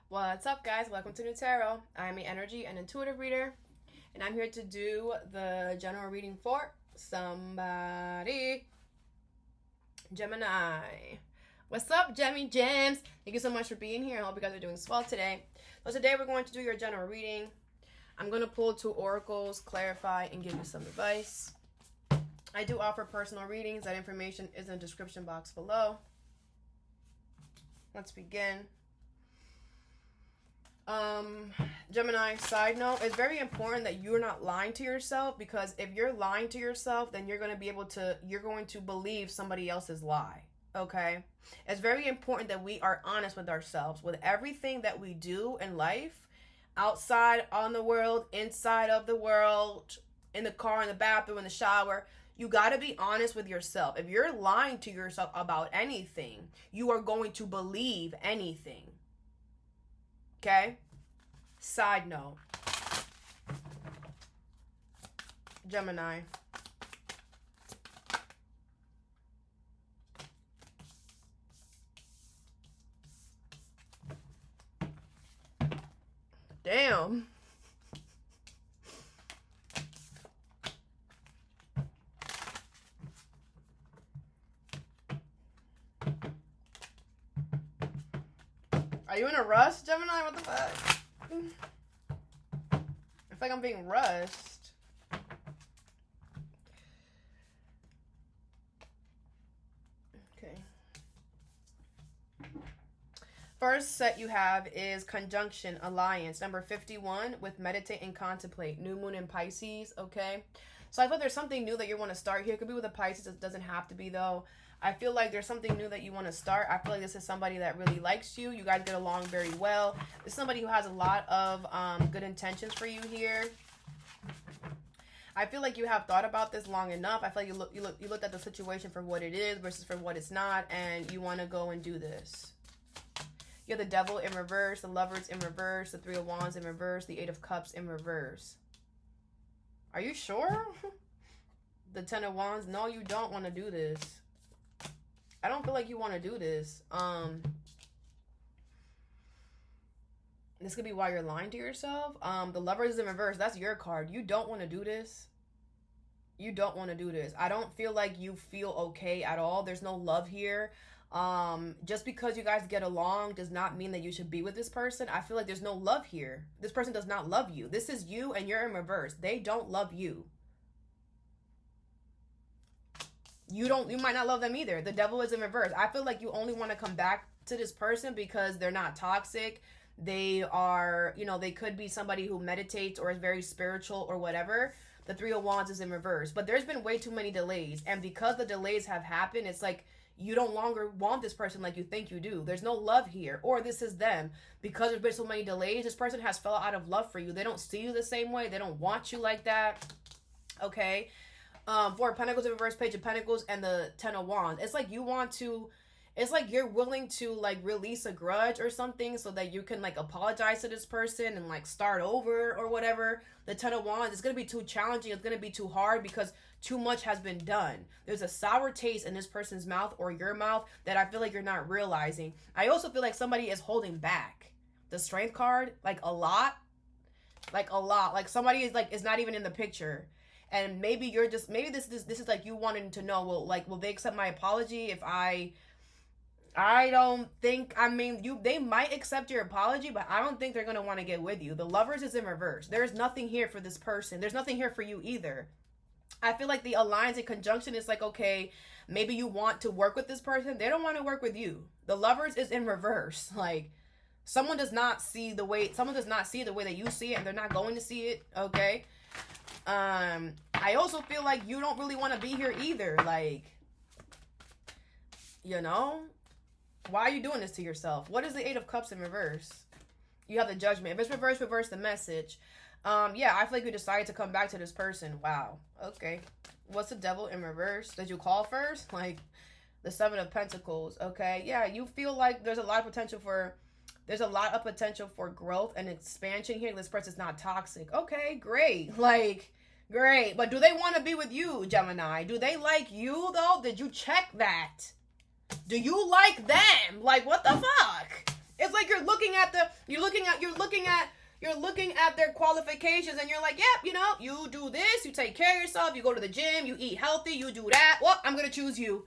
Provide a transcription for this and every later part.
What's up, guys? Welcome to Nutarot. I'm an energy and intuitive reader, and I'm here to do the general reading for somebody. Gemini. What's up, Gemmy Gems? Thank you so much for being here. I hope you guys are doing swell today. So today we're going to do your general reading. I'm going to pull 2 oracles, clarify, and give you some advice. I do offer personal readings. That information is in the description box below. Let's begin. Gemini, side note, it's very important that you're not lying to yourself, because if you're lying to yourself, then you're going to believe somebody else's lie. Okay? It's very important that we are honest with ourselves with everything that we do in life, outside on the world, inside of the world, in the car, in the bathroom, in the shower. You got to be honest with yourself. If you're lying to yourself about anything, you are going to believe anything. Okay? Side note. Gemini. Damn. Are you in a rush, Gemini? What the fuck? I feel like I'm being rushed. Okay. First set you have is conjunction, alliance, number 51, with meditate and contemplate, new moon in Pisces, okay? So I feel there's something new that you want to start here. It could be with a Pisces. It doesn't have to be, though. I feel like there's something new that you want to start. I feel like this is somebody that really likes you. You guys get along very well. This is somebody who has a lot of good intentions for you here. I feel like you have thought about this long enough. I feel like you looked at the situation for what it is versus for what it's not, and you want to go and do this. You have the Devil in reverse, the Lovers in reverse, the 3 of Wands in reverse, the 8 of Cups in reverse. Are you sure? The 10 of Wands. No, you don't want to do this. I don't feel like you want to do this. This could be why you're lying to yourself. The Lovers is in reverse. That's your card. You don't want to do this. You don't want to do this. I don't feel like you feel okay at all. There's no love here. Just because you guys get along does not mean that you should be with this person. I feel like there's no love here. This person does not love you. This is you and you're in reverse. They don't love you. You might not love them either. The Devil is in reverse. I feel like you only want to come back to this person because they're not toxic. They are, they could be somebody who meditates or is very spiritual or whatever. The 3 of Wands is in reverse. But there's been way too many delays. And because the delays have happened, it's like you don't longer want this person like you think you do. There's no love here. Or this is them. Because there's been so many delays, this person has fell out of love for you. They don't see you the same way. They don't want you like that. Okay? 4 of Pentacles in reverse, Page of Pentacles, and the 10 of Wands. It's like it's like you're willing to like release a grudge or something so that you can like apologize to this person and like start over or whatever. The 10 of Wands, it's going to be too challenging. It's going to be too hard because too much has been done. There's a sour taste in this person's mouth or your mouth that I feel like you're not realizing. I also feel like somebody is holding back. The Strength card, like a lot. Like somebody is not even in the picture. And maybe this is like you wanting to know, will they accept my apology if I don't think, they might accept your apology, but I don't think they're going to want to get with you. The Lovers is in reverse. There's nothing here for this person. There's nothing here for you either. I feel like the alliance and conjunction is like, okay, maybe you want to work with this person. They don't want to work with you. The Lovers is in reverse. Like, someone does not see the way that you see it, and they're not going to see it, okay? I also feel like you don't really want to be here either. Like, why are you doing this to yourself? What is the 8 of Cups in reverse? You have the Judgment. If it's reverse, reverse the message. Yeah, I feel like you decided to come back to this person. Wow. Okay. What's the Devil in reverse? Did you call first? Like, the 7 of Pentacles. Okay. Yeah, you feel like there's a lot of potential for growth and expansion here. This person's not toxic. Okay, great. Like, great. But do they want to be with you, Gemini? Do they like you, though? Did you check that? Do you like them? Like, what the fuck? It's like you're looking at You're looking at their qualifications, and you're like, yep, you know, you do this, you take care of yourself, you go to the gym, you eat healthy, you do that. Well, I'm gonna choose you.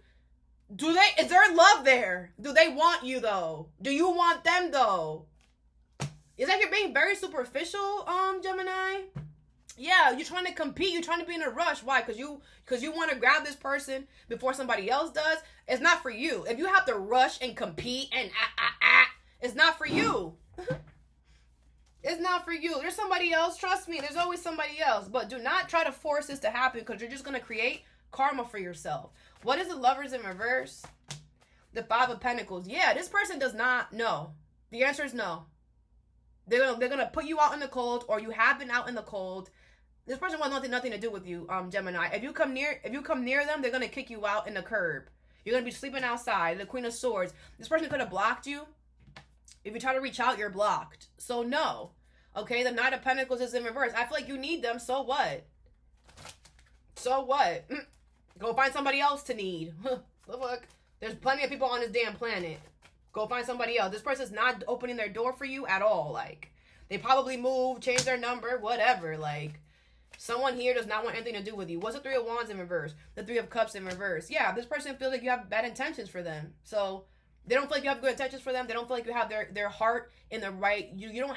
Is there love there? Do they want you though? Do you want them though? It's like you're being very superficial, Gemini. Yeah, you're trying to compete. You're trying to be in a rush. Why? Because you want to grab this person before somebody else does. It's not for you. If you have to rush and compete and it's not for you. It's not for you. There's somebody else. Trust me. There's always somebody else. But do not try to force this to happen, because you're just going to create karma for yourself. What is the Lovers in reverse? The Five of Pentacles. Yeah, this person does not know. The answer is no. They're gonna put you out in the cold, or you have been out in the cold. This person wants nothing to do with you, Gemini. If you come near them, they're gonna kick you out in the curb. You're gonna be sleeping outside. The Queen of Swords. This person could have blocked you. If you try to reach out, you're blocked. So no. Okay, the Knight of Pentacles is in reverse. I feel like you need them. So what? So what? Go find somebody else to need. The fuck? There's plenty of people on this damn planet. Go find somebody else. This person's not opening their door for you at all. Like, they probably moved, changed their number, whatever. Like, someone here does not want anything to do with you. What's the Three of Wands in reverse? The Three of Cups in reverse. Yeah, this person feels like you have bad intentions for them. So they don't feel like you have good intentions for them. They don't feel like you have their heart in the right. You don't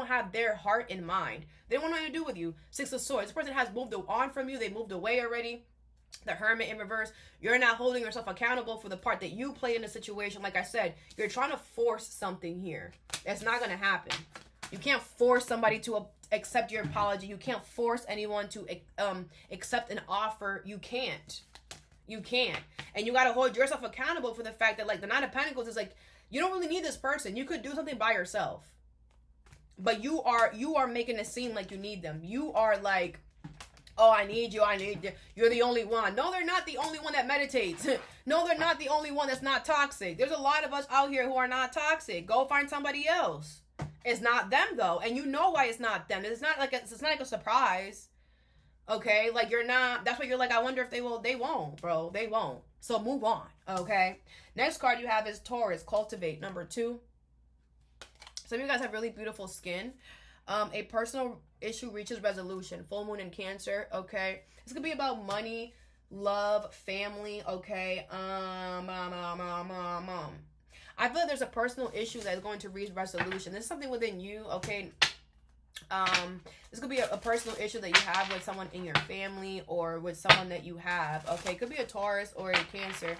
have their heart in mind. They don't want nothing to do with you. Six of Swords. This person has moved on from you. They moved away already. The Hermit in reverse. You're not holding yourself accountable for the part that you played in the situation. Like I said, you're trying to force something here. It's not going to happen. You can't force somebody to accept your apology. You can't force anyone to accept an offer. You can't. You can't. And you got to hold yourself accountable for the fact that, like, the Nine of Pentacles is like, you don't really need this person. You could do something by yourself. But you are making it seem like you need them. You are like, oh, I need you. You're the only one. No, they're not the only one that meditates. No, they're not the only one that's not toxic. There's a lot of us out here who are not toxic. Go find somebody else. It's not them, though. And you know why it's not them. It's not like a surprise. Okay? Like, you're not. That's why you're like, I wonder if they will. They won't, bro. They won't. So move on. Okay? Next card you have is Taurus. Cultivate. Number 2. Some of you guys have really beautiful skin. A personal issue reaches resolution. Full moon in Cancer. Okay, this could be about money, love, family. Okay, I feel like there's a personal issue that is going to reach resolution. There's something within you. Okay, this could be a personal issue that you have with someone in your family or with someone that you have. Okay, it could be a Taurus or a Cancer.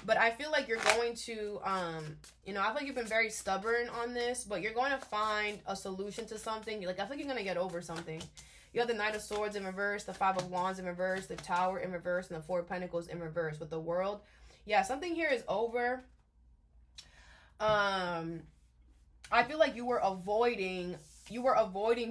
But I feel like you're going to, I feel like you've been very stubborn on this, but you're going to find a solution to something. Like, I feel like you're going to get over something. You have the Knight of Swords in reverse, the Five of Wands in reverse, the Tower in reverse, and the Four of Pentacles in reverse with the World. Yeah, something here is over. I feel like you were avoiding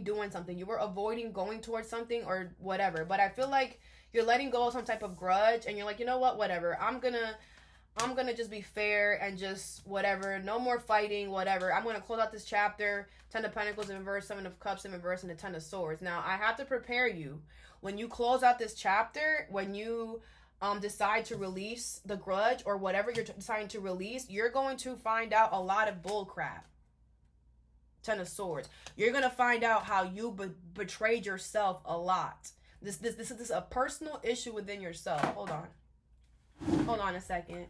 doing something. You were avoiding going towards something or whatever. But I feel like you're letting go of some type of grudge, and you're like, you know what, whatever. I'm gonna just be fair and just whatever. No more fighting, whatever. I'm gonna close out this chapter. 10 of Pentacles in reverse, 7 of Cups in reverse, and the 10 of Swords. Now, I have to prepare you. When you close out this chapter, when you decide to release the grudge or whatever you're deciding to release, you're going to find out a lot of bull crap. 10 of Swords. You're gonna find out how you betrayed yourself a lot. This is a personal issue within yourself. Hold on a second.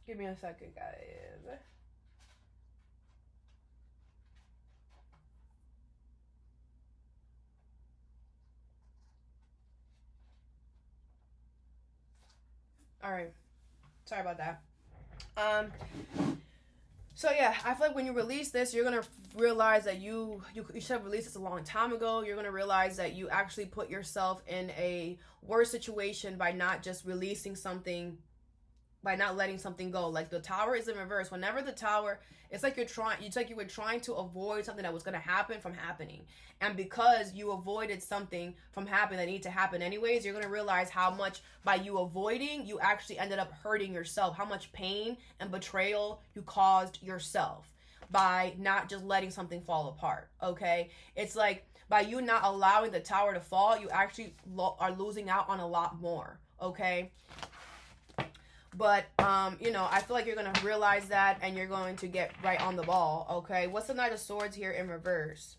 Give me a second, guys. All right. Sorry about that. So yeah, I feel like when you release this, you're gonna realize that you should have released this a long time ago. You're gonna realize that you actually put yourself in a worse situation by not just releasing something by not letting something go. Like the Tower is in reverse. Whenever the Tower, it's like you were trying to avoid something that was going to happen from happening. And because you avoided something from happening that needed to happen anyways, you're going to realize how much by you avoiding, you actually ended up hurting yourself, how much pain and betrayal you caused yourself by not just letting something fall apart. Okay? It's like by you not allowing the Tower to fall, you actually are losing out on a lot more. Okay? But, you know, I feel like you're going to realize that and you're going to get right on the ball, okay? What's the Knight of Swords here in reverse?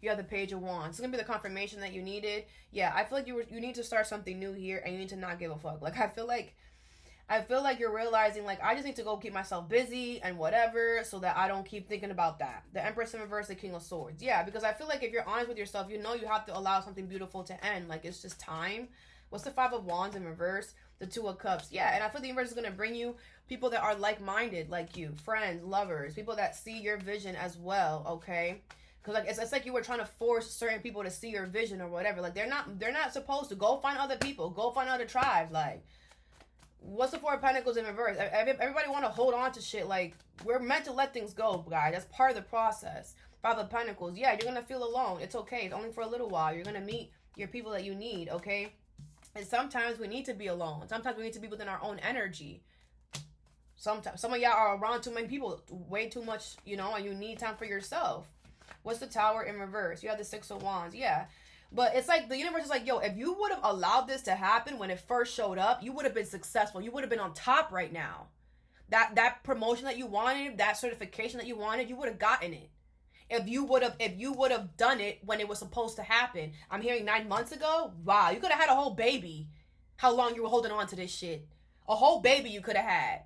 You have the Page of Wands. It's going to be the confirmation that you needed. Yeah, I feel like you need to start something new here and you need to not give a fuck. Like, I feel like you're realizing, like, I just need to go keep myself busy and whatever so that I don't keep thinking about that. The Empress in reverse, the King of Swords. Yeah, because I feel like if you're honest with yourself, you know you have to allow something beautiful to end. Like, it's just time. What's the Five of Wands in reverse? The Two of Cups. Yeah, and I feel the universe is going to bring you people that are like-minded like you. Friends, lovers, people that see your vision as well, okay? Because like it's like you were trying to force certain people to see your vision or whatever. Like they're not supposed to. Go find other people. Go find other tribes. Like, what's the Four of Pentacles in reverse? Everybody want to hold on to shit. Like, we're meant to let things go, guys. That's part of the process. Five of Pentacles. Yeah, you're going to feel alone. It's okay. It's only for a little while. You're going to meet your people that you need, okay? And sometimes we need to be alone. Sometimes we need to be within our own energy. Sometimes some of y'all are around too many people, way too much, you know, and you need time for yourself. What's the Tower in reverse? You have the Six of Wands. Yeah. But it's like the universe is like, yo, if you would have allowed this to happen when it first showed up, you would have been successful. You would have been on top right now. That promotion that you wanted, that certification that you wanted, you would have gotten it. If you would have done it when it was supposed to happen. I'm hearing 9 months ago. Wow, you could have had a whole baby. How long you were holding on to this shit? A whole baby you could have had.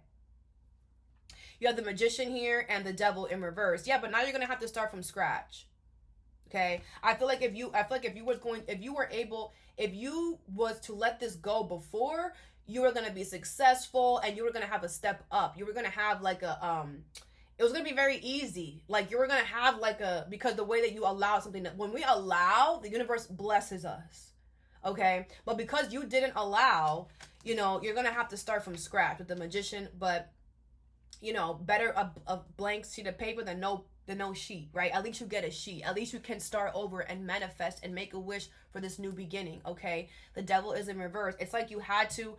You have the Magician here and the Devil in reverse. Yeah, but now you're gonna have to start from scratch. Okay, I feel like if you was to let this go before, you were gonna be successful and you were gonna have a step up. You were gonna have like a it was going to be very easy. Like, you were going to have like because the way that you allow something, that when we allow, the universe blesses us. Okay. But because you didn't allow, you know, you're going to have to start from scratch with the Magician. But, you know, better a blank sheet of paper than no sheet, right? At least you get a sheet. At least you can start over and manifest and make a wish for this new beginning, okay? The Devil is in reverse. It's like you had to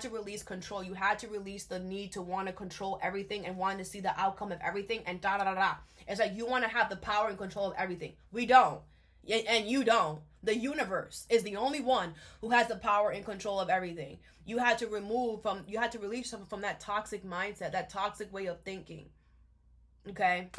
release control. You had to release the need to want to control everything and want to see the outcome of everything and da-da-da-da. It's like you want to have the power and control of everything. We don't. And you don't. The universe is the only one who has the power and control of everything. You had to release something from that toxic mindset, that toxic way of thinking, okay?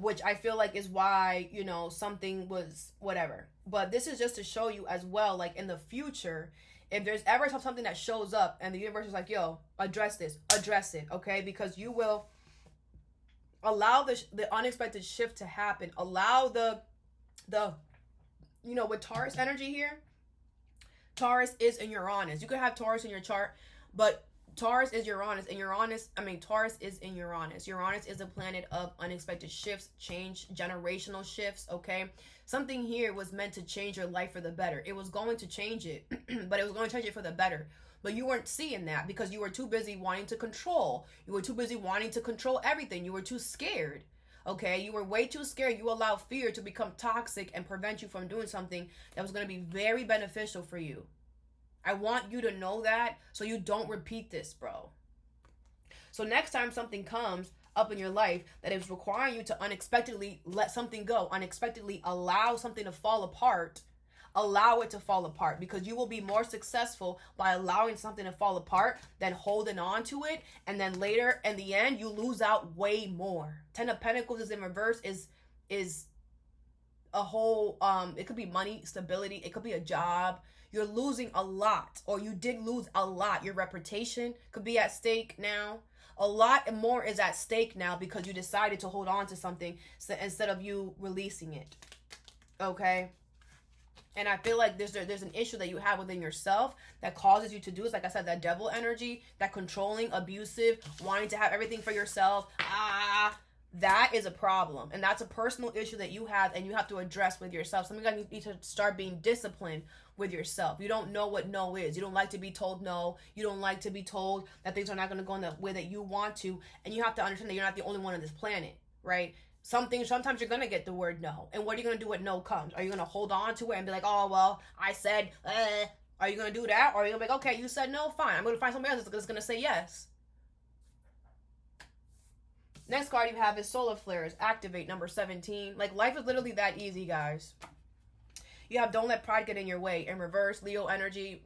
Which I feel like is why, you know, something was whatever. But this is just to show you as well, like in the future, if there's ever something that shows up and the universe is like, yo, address this, address it, okay? Because you will allow the unexpected shift to happen. Allow the you know, with Taurus energy here, Taurus is in Uranus. You could have Taurus in your chart, but Taurus is Uranus, and Taurus is in Uranus. Uranus is a planet of unexpected shifts, change, generational shifts, okay? Something here was meant to change your life for the better. It was going to change it, but it was going to change it for the better. But you weren't seeing that because you were too busy wanting to control. You were too busy wanting to control everything. You were too scared, okay? You were way too scared. You allowed fear to become toxic and prevent you from doing something that was going to be very beneficial for you. I want you to know that so you don't repeat this, bro. So next time something comes up in your life that is requiring you to unexpectedly let something go, unexpectedly allow something to fall apart, allow it to fall apart, because you will be more successful by allowing something to fall apart than holding on to it. And then later, in the end, you lose out way more. Ten of Pentacles is in reverse, is a whole, it could be money, stability, it could be a job. You're losing a lot, or you did lose a lot. Your reputation could be at stake now. A lot more is at stake now because you decided to hold on to something instead of you releasing it. Okay? And I feel like there's an issue that you have within yourself that causes you to do this. Like I said, that devil energy, that controlling, abusive, wanting to have everything for yourself. That is a problem, and that's a personal issue that you have, and you have to address with yourself. Something you need to start being disciplined with yourself. You don't know what no is. You don't like to be told no. You don't like to be told that things are not going to go in the way that you want to, and you have to understand that you're not the only one on this planet, right? Sometimes you're going to get the word no, and what are you going to do when no comes? Are you going to hold on to it and be like, oh, well, I said, Are you going to do that? Or are you going to be like, okay, you said no, fine. I'm going to find somebody else that's going to say yes. Next card you have is solar flares. Activate, number 17. Like, life is literally that easy, guys. You have don't let pride get in your way. In reverse, Leo energy.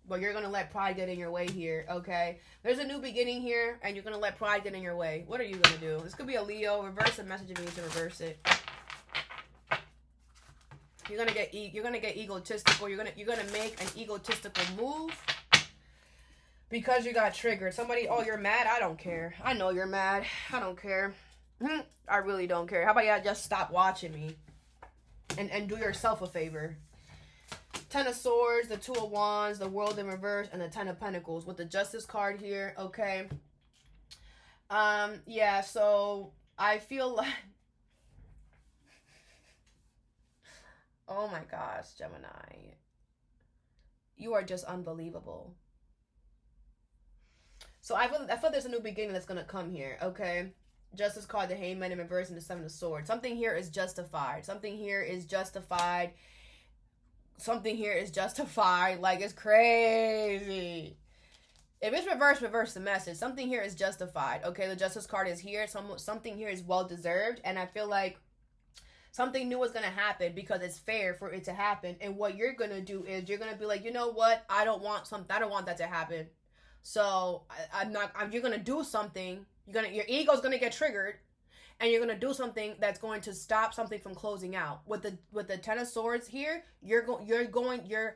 Well, you're going to let pride get in your way here, okay? There's a new beginning here, and you're going to let pride get in your way. What are you going to do? This could be a Leo. Reverse the message if you need to reverse it. You're gonna get egotistical. You're gonna make an egotistical move because you got triggered. Somebody, oh, you're mad? I don't care. I know you're mad. I don't care. I really don't care. How about y'all just stop watching me and do yourself a favor? Ten of Swords, the Two of Wands, the World in reverse, and the Ten of Pentacles with the Justice card here. Okay. Yeah. So I feel like. Oh my gosh, Gemini. You are just unbelievable. So I feel there's a new beginning that's going to come here, okay? Justice card, the Hangman in reverse, and the Seven of Swords. Something here is justified. Something here is justified. Something here is justified. Like, it's crazy. If it's reverse the message. Something here is justified, okay? The Justice card is here. Something here is well-deserved, and I feel like something new is going to happen because it's fair for it to happen. And what you're going to do is you're going to be like, you know what? I don't want that to happen. So you're going to do something. Your ego's going to get triggered, and you're going to do something that's going to stop something from closing out. With the Ten of Swords here, you're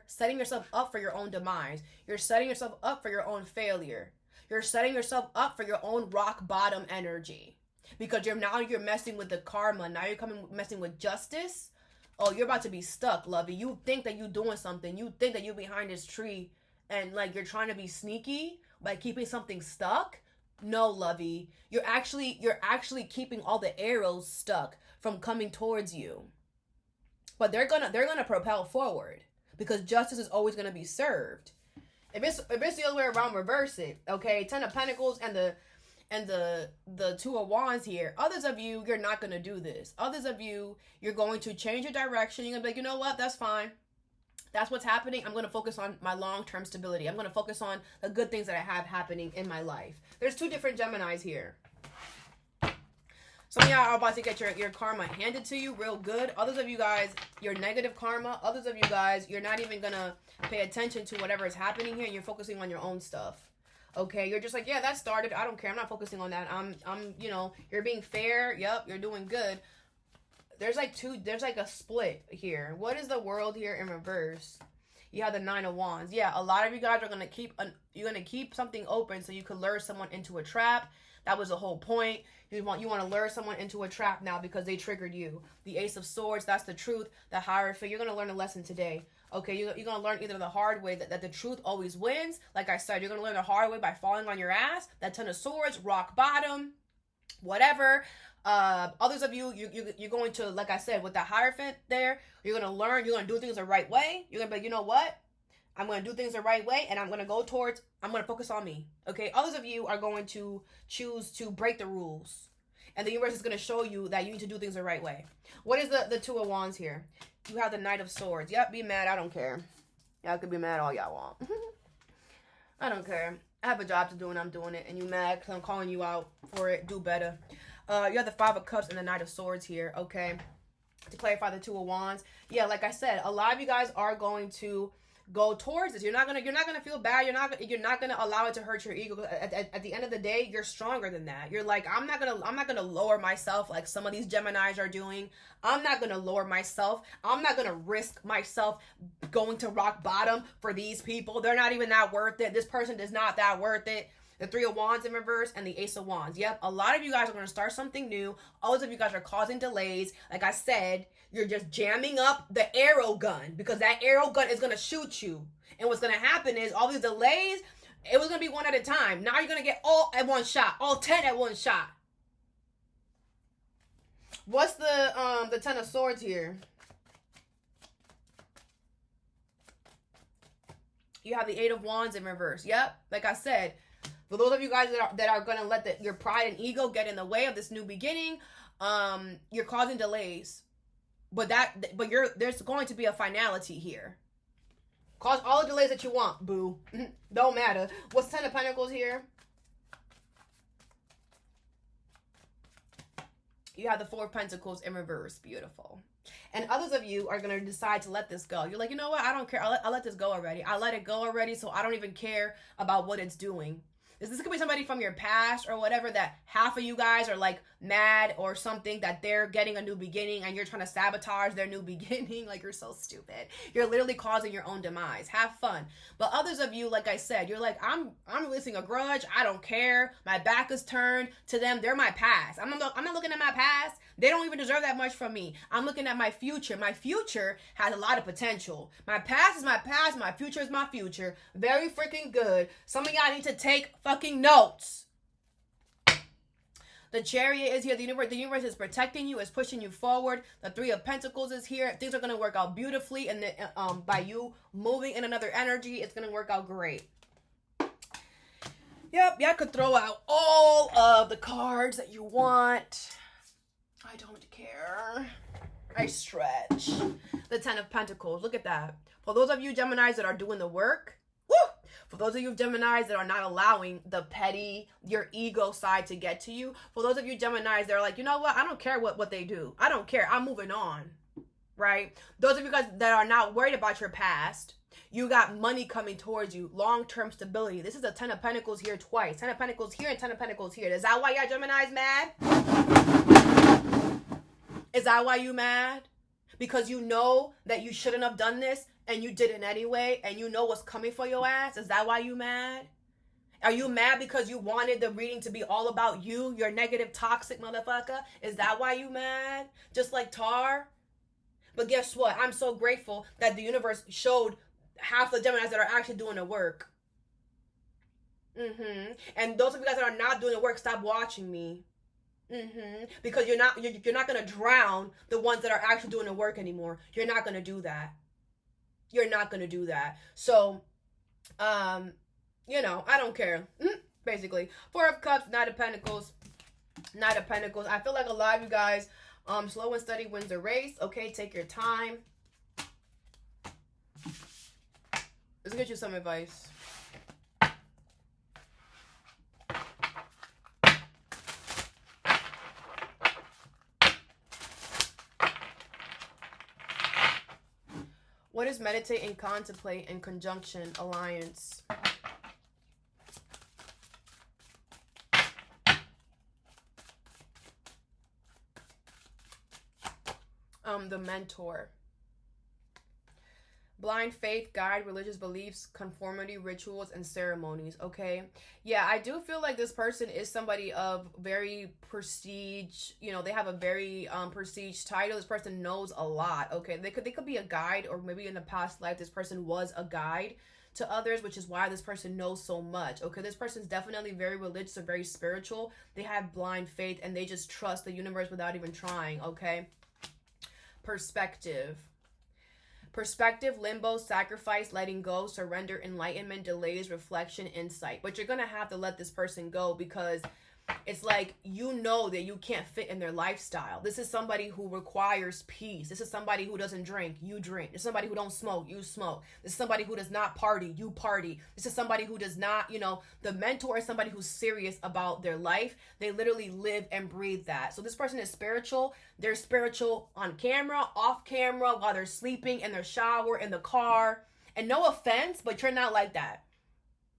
setting yourself up for your own demise. You're setting yourself up for your own failure. You're setting yourself up for your own rock bottom energy. Because you're messing with the karma. Now you're messing with justice. Oh, you're about to be stuck, lovey. You think that you're doing something. You think that you're behind this tree and like you're trying to be sneaky by keeping something stuck. No, lovey. You're actually keeping all the arrows stuck from coming towards you. But they're gonna propel forward because justice is always gonna be served. If it's the other way around, reverse it. Okay, Ten of Pentacles and the Two of Wands here. Others of you, you're not going to do this. Others of you, you're going to change your direction. You're going to be like, you know what? That's fine. That's what's happening. I'm going to focus on my long-term stability. I'm going to focus on the good things that I have happening in my life. There's two different Geminis here. Some of y'all are about to get your karma handed to you real good. Others of you guys, your negative karma. Others of you guys, you're not even going to pay attention to whatever is happening here, and you're focusing on your own stuff. Okay, you're just like, yeah, that started. I don't care. I'm not focusing on that. I'm, you're being fair. Yep, you're doing good. There's like a split here. What is the World here in reverse? You have the Nine of Wands. Yeah, a lot of you guys are going to keep something open so you could lure someone into a trap. That was the whole point. You want to lure someone into a trap now because they triggered you. The Ace of Swords, that's the truth. The Hierophant, you're going to learn a lesson today. Okay, you're going to learn either the hard way, that the truth always wins. Like I said, you're going to learn the hard way by falling on your ass. That Ten of Swords, rock bottom, whatever. Others of you, you're going to, like I said, with the Hierophant there, you're going to do things the right way. You're going to be like, you know what? I'm going to do things the right way, and I'm going to focus on me. Okay, others of you are going to choose to break the rules. And the universe is going to show you that you need to do things the right way. What is the Two of Wands here? You have the Knight of Swords. Yep, be mad. I don't care. Y'all could be mad all y'all want. I don't care. I have a job to do and I'm doing it. And you mad because I'm calling you out for it. Do better. You have the Five of Cups and the Knight of Swords here. Okay. To clarify the Two of Wands. Yeah, like I said, a lot of you guys are going to go towards this. You're not gonna feel bad. You're not gonna allow it to hurt your ego. At the end of the day, you're stronger than that. You're like, I'm not gonna lower myself like some of these Geminis are doing. I'm not gonna lower myself. I'm not gonna risk myself going to rock bottom for these people. They're not even that worth it. This person is not that worth it. The Three of Wands in reverse and the Ace of Wands. Yep, a lot of you guys are going to start something new. Others of you guys are causing delays. Like I said, you're just jamming up the arrow gun because that arrow gun is going to shoot you. And what's going to happen is all these delays, it was going to be one at a time. Now you're going to get all at one shot, all 10 at one shot. What's the Ten of Swords here? You have the Eight of Wands in reverse. Yep, like I said, for those of you guys that are gonna let your pride and ego get in the way of this new beginning, you're causing delays. But there's going to be a finality here. Cause all the delays that you want, boo. Don't matter. What's Ten of Pentacles here? You have the Four of Pentacles in reverse. Beautiful. And others of you are going to decide to let this go. You're like, you know what? I don't care. I'll let this go already. I let it go already, so I don't even care about what it's doing. This could be somebody from your past or whatever, that half of you guys are like mad or something that they're getting a new beginning and you're trying to sabotage their new beginning. Like, you're so stupid. You're literally causing your own demise. Have fun. But others of you, like I said, you're like, I'm releasing a grudge. I don't care. My back is turned to them. They're my past. I'm not looking at my past. They don't even deserve that much from me. I'm looking at my future. My future has a lot of potential. My past is my past. My future is my future. Very freaking good. Some of y'all need to take fucking notes. The Chariot is here. The universe is protecting you, is pushing you forward. The Three of Pentacles is here. Things are going to work out beautifully. And by you moving in another energy, it's going to work out great. Yep, y'all could throw out all of the cards that you want. I don't care. I stretch. The Ten of Pentacles. Look at that. For those of you Geminis that are doing the work, woo! For those of you Geminis that are not allowing the petty, your ego side to get to you. For those of you Geminis that are like, you know what? I don't care what they do. I don't care. I'm moving on. Right? Those of you guys that are not worried about your past. You got money coming towards you. Long-term stability. This is a Ten of Pentacles here twice. Ten of Pentacles here and Ten of Pentacles here. Is that why y'all Geminis mad? Is that why you mad? Because you know that you shouldn't have done this and you did it anyway and you know what's coming for your ass? Is that why you mad? Are you mad because you wanted the reading to be all about you, your negative, toxic motherfucker? Is that why you mad? Just like Tar? But guess what? I'm so grateful that the universe showed half the Geminis that are actually doing the work. And those of you guys that are not doing the work, stop watching me. Because you're not going to drown the ones that are actually doing the work anymore. You're not going to do that. You're not going to do that. So, you know, I don't care. Basically. Four of Cups, Knight of Pentacles. Knight of Pentacles. I feel like a lot of you guys, slow and steady wins the race. Okay, take your time. Let's get you some advice. What is meditate and contemplate in conjunction alliance? The mentor. Blind faith, guide, religious beliefs, conformity, rituals, and ceremonies. Okay. Yeah, I do feel like this person is somebody of very prestige. You know, they have a very prestige title. This person knows a lot. Okay. They could be a guide, or maybe in a past life, this person was a guide to others, which is why this person knows so much. Okay. This person's definitely very religious or very spiritual. They have blind faith and they just trust the universe without even trying. Okay. Perspective. Perspective, limbo, sacrifice, letting go, surrender, enlightenment, delays, reflection, insight. But you're going to have to let this person go because it's like, you know that you can't fit in their lifestyle. This is somebody who requires peace. This is somebody who doesn't drink. You drink. This is somebody who don't smoke. You smoke. This is somebody who does not party. You party. This is somebody who does not, you know, the mentor is somebody who's serious about their life. They literally live and breathe that. So this person is spiritual. They're spiritual on camera, off camera, while they're sleeping, in their shower, in the car. And no offense, but you're not like that.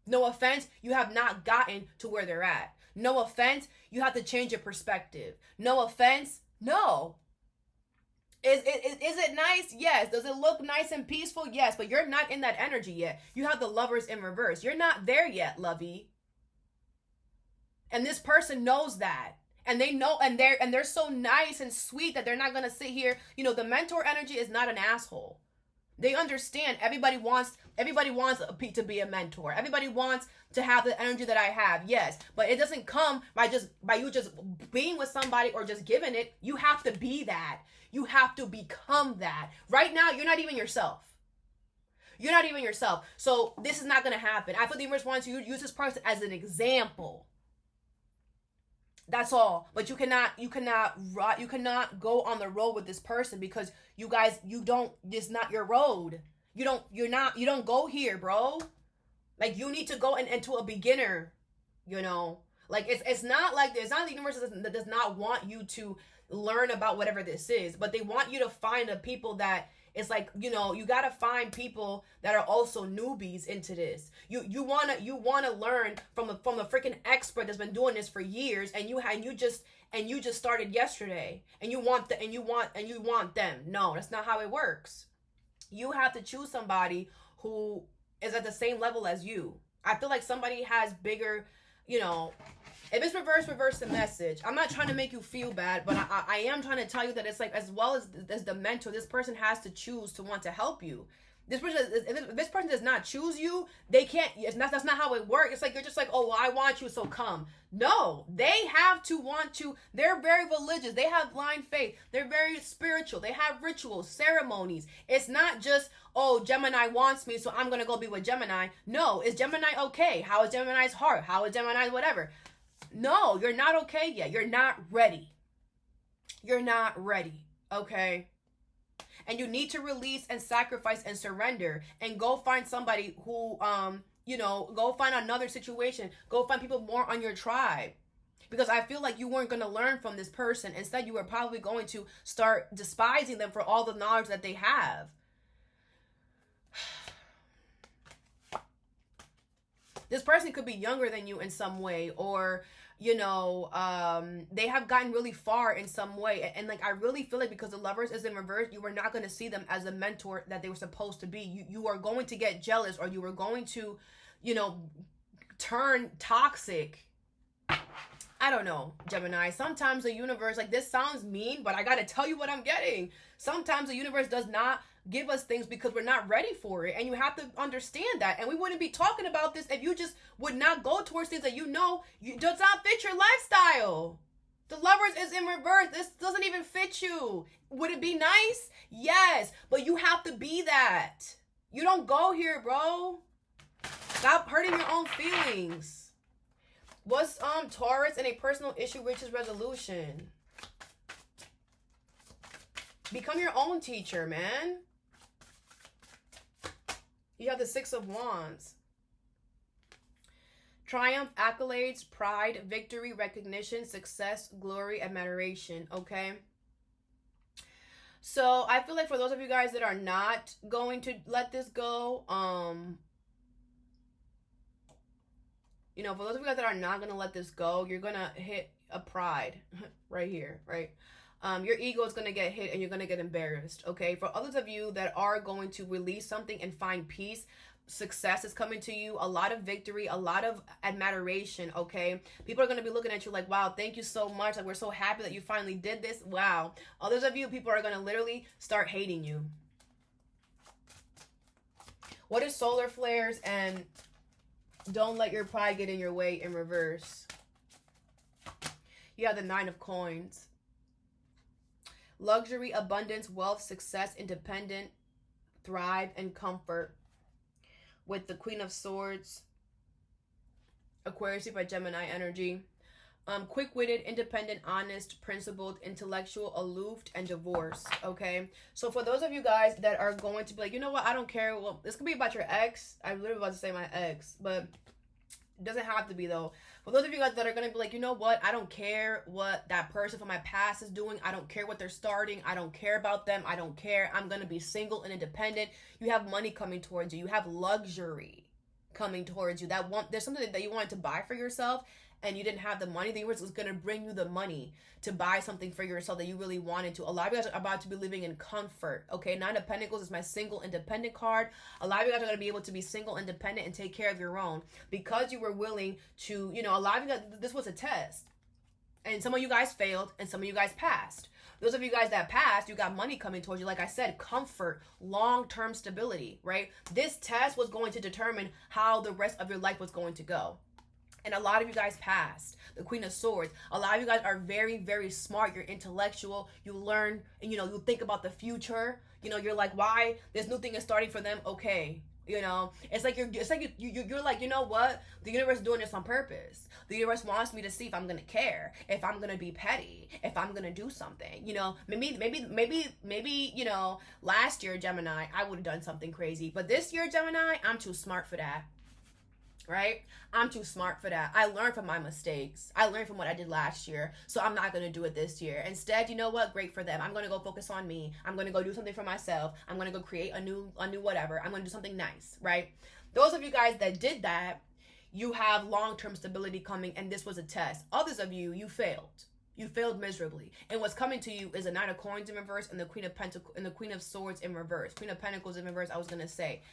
No offense, you have not gotten to where they're at. No offense, you have to change your perspective. No offense, no. Is it nice? Yes. Does it look nice and peaceful? Yes, but you're not in that energy yet. You have the Lovers in reverse. You're not there yet, lovey. And this person knows that. And they know, and they're so nice and sweet that they're not going to sit here. You know, the mentor energy is not an asshole. They understand everybody wants to be a mentor. Everybody wants to have the energy that I have. Yes, but it doesn't come by you just being with somebody or just giving it. You have to be that. You have to become that. Right now, you're not even yourself. You're not even yourself. So this is not going to happen. I feel the universe wants you to use this person as an example. That's all. But you cannot go on the road with this person because it's not your road. You don't go here, bro. Like, you need to go into a beginner, Like, it's not like the universe that does not want you to learn about whatever this is, but they want you to find the people that it's like, you got to find people that are also newbies into this. You want to learn from a freaking expert that's been doing this for years, and you just started yesterday, and you want them. No, that's not how it works. You have to choose somebody who is at the same level as you. I feel like somebody has bigger, if it's reverse the message. I'm not trying to make you feel bad, but I am trying to tell you that it's like, as well as the mentor, this person has to choose to want to help you. If this person does not choose you, they can't. That's not how it works. It's like you're just like, oh, well, I want you, so come. No, they have to want to. They're very religious. They have blind faith. They're very spiritual. They have rituals, ceremonies. It's not just, oh, Gemini wants me, so I'm gonna go be with Gemini. No, is Gemini okay? How is Gemini's heart? How is Gemini's whatever? No, you're not okay yet. You're not ready. You're not ready, okay? And you need to release and sacrifice and surrender and go find somebody who, go find another situation. Go find people more on your tribe. Because I feel like you weren't going to learn from this person. Instead, you were probably going to start despising them for all the knowledge that they have. This person could be younger than you in some way, or they have gotten really far in some way. And like, I really feel like because the Lovers is in reverse, you were not going to see them as a mentor that they were supposed to be. You are going to get jealous, or you are going to, turn toxic. I don't know, Gemini. Sometimes the universe, like, this sounds mean, but I got to tell you what I'm getting. Sometimes the universe does not give us things because we're not ready for it. And you have to understand that. And we wouldn't be talking about this if you just would not go towards things that does not fit your lifestyle. The Lovers is in reverse. This doesn't even fit you. Would it be nice? Yes. But you have to be that. You don't go here, bro. Stop hurting your own feelings. What's Taurus and a personal issue reaches resolution? Become your own teacher, man. You have the Six of Wands. Triumph, accolades, pride, victory, recognition, success, glory, admiration. Okay. So I feel like for those of you guys that are not going to let this go, for those of you guys that are not going to let this go, you're going to hit a pride right here, right? Your ego is going to get hit and you're going to get embarrassed, okay? For others of you that are going to release something and find peace, success is coming to you, a lot of victory, a lot of admiration, okay? People are going to be looking at you like, wow, thank you so much. Like, we're so happy that you finally did this. Wow. Others of you, people are going to literally start hating you. What is solar flares and don't let your pride get in your way in reverse? You have the Nine of Coins. Luxury, abundance, wealth, success, independent, thrive, and comfort. With the Queen of Swords, Aquarius by Gemini energy. Quick-witted, independent, honest, principled, intellectual, aloof, and divorced. Okay, so for those of you guys that are going to be like, you know what, I don't care. Well, this could be about your ex. I'm literally about to say my ex, but it doesn't have to be though. For those of you guys that are going to be like, you know what, I don't care what that person from my past is doing. I don't care what they're starting. I don't care about them. I don't care. I'm going to be single and independent. You have money coming towards you. You have luxury coming towards you. There's something that you wanted to buy for yourself and you didn't have the money. The universe is going to bring you the money to buy something for yourself that you really wanted to. A lot of you guys are about to be living in comfort, okay? Nine of Pentacles is my single independent card. A lot of you guys are going to be able to be single independent and take care of your own because you were willing to, a lot of you guys, this was a test. And some of you guys failed and some of you guys passed. Those of you guys that passed, you got money coming towards you. Like I said, comfort, long-term stability, right? This test was going to determine how the rest of your life was going to go. And a lot of you guys passed. The Queen of Swords. A lot of you guys are very, very smart. You're intellectual. You learn, and you think about the future. You're like, why this new thing is starting for them? Okay. It's like you're like, you know what? The universe is doing this on purpose. The universe wants me to see if I'm gonna care, if I'm gonna be petty, if I'm gonna do something. Maybe last year, Gemini, I would have done something crazy, but this year, Gemini, I'm too smart for that. Right? I'm too smart for that. I learned from my mistakes. I learned from what I did last year. So I'm not going to do it this year. Instead, you know what? Great for them. I'm going to go focus on me. I'm going to go do something for myself. I'm going to go create a new whatever. I'm going to do something nice, right? Those of you guys that did that, you have long-term stability coming, and this was a test. Others of you, you failed. You failed miserably. And what's coming to you is a Knight of Coins in reverse and the Queen of Pentacles and the Queen of Swords in reverse. Queen of Pentacles in reverse, I was going to say.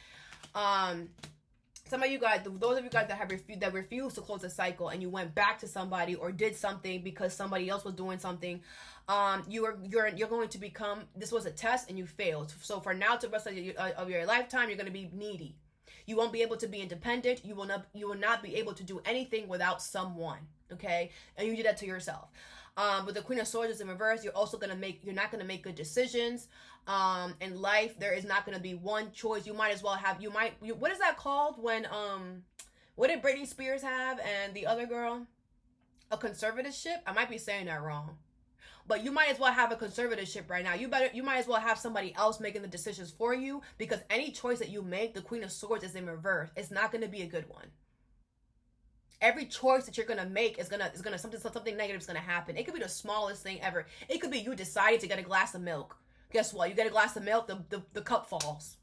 Some of you guys, those of you guys that refused to close the cycle and you went back to somebody or did something because somebody else was doing something, you're going to become. This was a test and you failed. So for now to the rest of your lifetime, you're going to be needy. You won't be able to be independent. You will not be able to do anything without someone. Okay, and you do that to yourself. With the Queen of Swords is in reverse, you're not going to make good decisions. In life, there is not going to be one choice. You might as well have, what is that called when, what did Britney Spears have and the other girl? A conservatorship? I might be saying that wrong. But you might as well have a conservatorship right now. You might as well have somebody else making the decisions for you, because any choice that you make, the Queen of Swords is in reverse. It's not going to be a good one. Every choice that you're gonna make is gonna something negative is gonna happen. It could be the smallest thing ever. It could be you decided to get a glass of milk. Guess what? You get a glass of milk, the cup falls.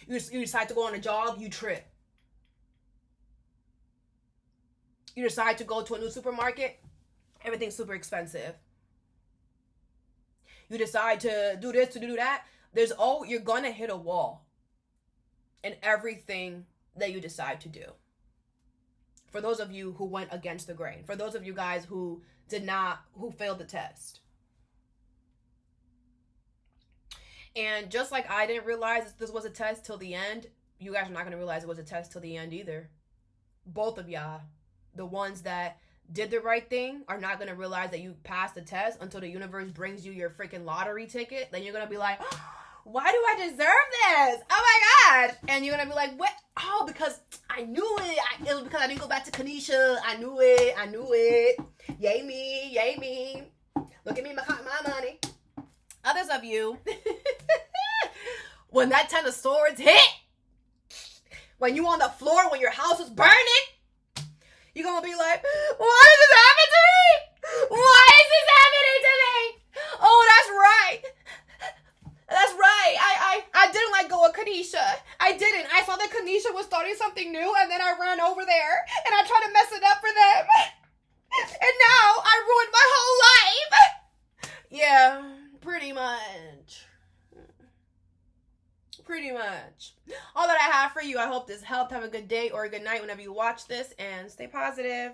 You decide to go on a jog, you trip. You decide to go to a new supermarket, everything's super expensive. You decide to do this, to do that. You're gonna hit a wall in everything that you decide to do. For those of you who went against the grain, for those of you guys who failed the test. And just like I didn't realize this was a test till the end, you guys are not going to realize it was a test till the end either. Both of y'all, the ones that did the right thing, are not going to realize that you passed the test until the universe brings you your freaking lottery ticket. Then you're going to be like, why do I deserve this? Oh my God. And you're going to be like, what? Oh, because I knew it. It was because I didn't go back to Kanisha. I knew it. Yay me. Look at me, my money. Others of you, when that 10 of Swords hit, when you on the floor, when your house is burning, you're going to be like, why did this happen to me? Why is this happening to me? Oh, that's right. That's right. I didn't let go of Kanisha. I didn't. I saw that Kanisha was starting something new, and then I ran over there, and I tried to mess it up for them. And now I ruined my whole life. Yeah, pretty much. Pretty much. All that I have for you. I hope this helped. Have a good day or a good night whenever you watch this, and stay positive.